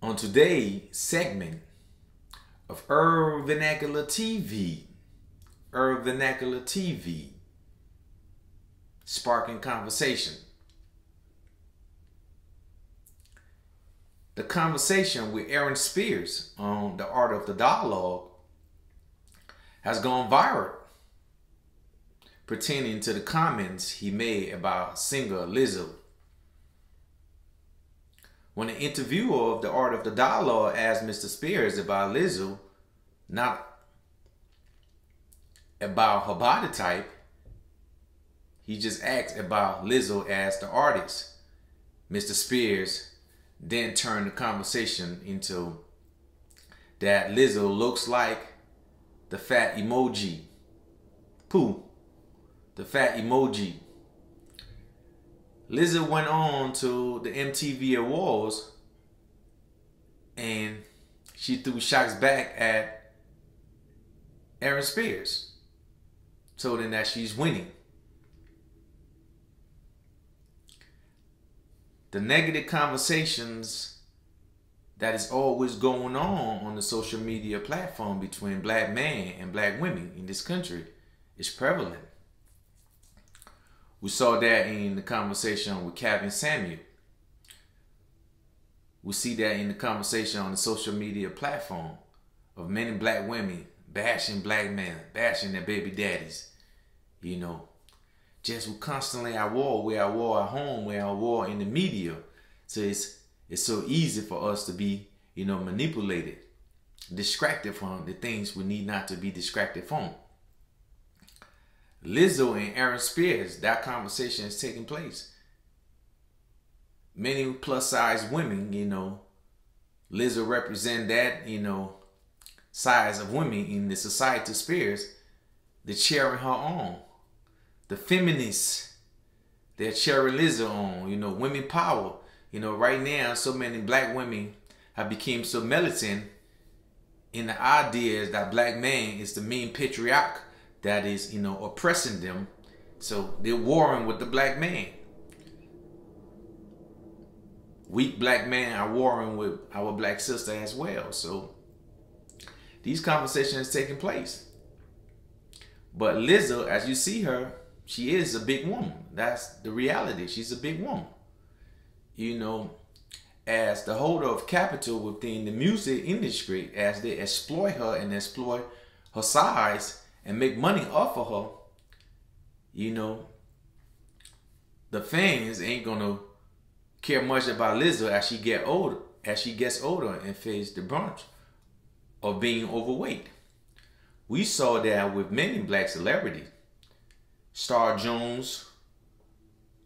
On today's segment of Urban Vernacular TV, sparking conversation. The conversation with Aries Spears on the Art of the Dialogue has gone viral, pertaining to the comments he made about singer Lizzo. When the interviewer of the Art of the Dialogue asked Mr. Spears about Lizzo, not about her body type, he just asked about Lizzo as the artist. Mr. Spears then turned the conversation into that Lizzo looks like the fat emoji. Pooh, the fat emoji. Lizzo went on to the MTV Awards and she threw shots back at Aries Spears, told him that she's winning. The negative conversations that is always going on the social media platform between black men and black women in this country is prevalent. We saw that in the conversation with Kevin Samuel. We see that in the conversation on the social media platform of many black women bashing black men, bashing their baby daddies. You know, just constantly at war, we're at war at home, we're at war in the media. So it's so easy for us to be, manipulated, distracted from the things we need not to be distracted from. Lizzo and Aries Spears, that conversation is taking place. Many plus size women, Lizzo represent that, size of women in the society. Spears, they're cheering her on. The feminists, they're cheering Lizzo on, women power. Right now, so many black women have become so militant in the ideas that black man is the main patriarch that is, oppressing them. So they're warring with the black man. Weak black men are warring with our black sister as well. So these conversations taking place. But Lizzo, as you see her, she is a big woman. That's the reality. She's a big woman. As the holder of capital within the music industry, as they exploit her and exploit her size and make money off of her, the fans ain't gonna care much about Lizzo as she gets older and face the brunt of being overweight. We saw that with many black celebrities. Star Jones,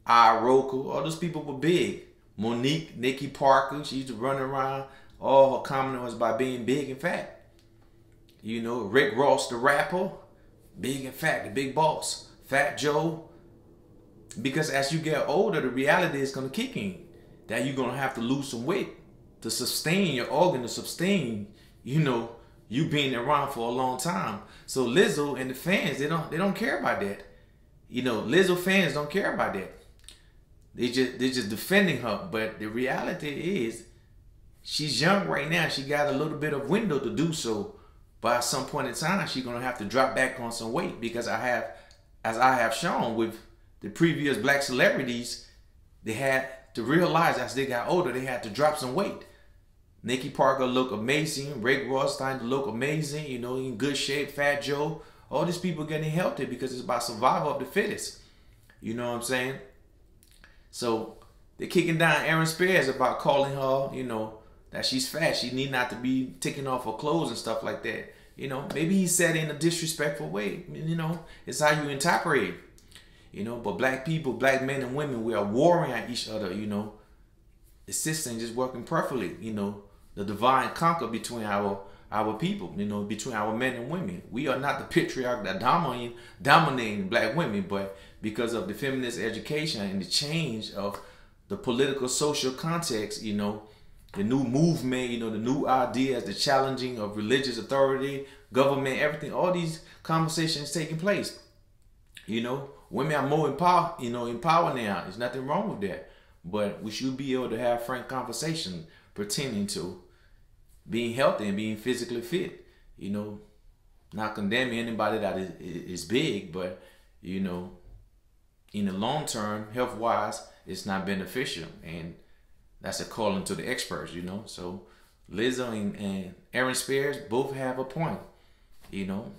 Roku, all those people were big. Monique, Nikki Parker, she used to run around. All her comment was about being big and fat. Rick Ross, the rapper, big and fat, the big boss. Fat Joe. Because as you get older, the reality is going to kick in. That you're going to have to lose some weight to sustain your organ, to sustain, you being around for a long time. So Lizzo and the fans, they don't care about that. Lizzo fans don't care about that. They're just defending her. But the reality is, she's young right now. She got a little bit of window to do so. But at some point in time, she's gonna have to drop back on some weight, because as I have shown with the previous black celebrities, they had to realize as they got older, they had to drop some weight. Nikki Parker looked amazing. Rick Ross starting to look amazing. In good shape. Fat Joe. All these people getting healthy because it's about survival of the fittest. You know what I'm saying? So they're kicking down Aries Spears about calling her, that she's fat. She need not to be taking off her clothes and stuff like that. Maybe he said it in a disrespectful way. It's how you interpret it. But black people, black men and women, we are warring at each other. The system just working perfectly. The divine conquer between our people. Between our men and women. We are not the patriarch that dominating black women, but because of the feminist education and the change of the political social context, the new movement, the new ideas, the challenging of religious authority, government, everything, all these conversations taking place. Women are more empowered now. There's nothing wrong with that. But we should be able to have frank conversation pertaining to being healthy and being physically fit. You know, not condemning anybody that is big, but you know, in the long term, health wise, it's not beneficial, and that's a calling to the experts. You know, so Lizzo and Aries Spears both have a point. You know,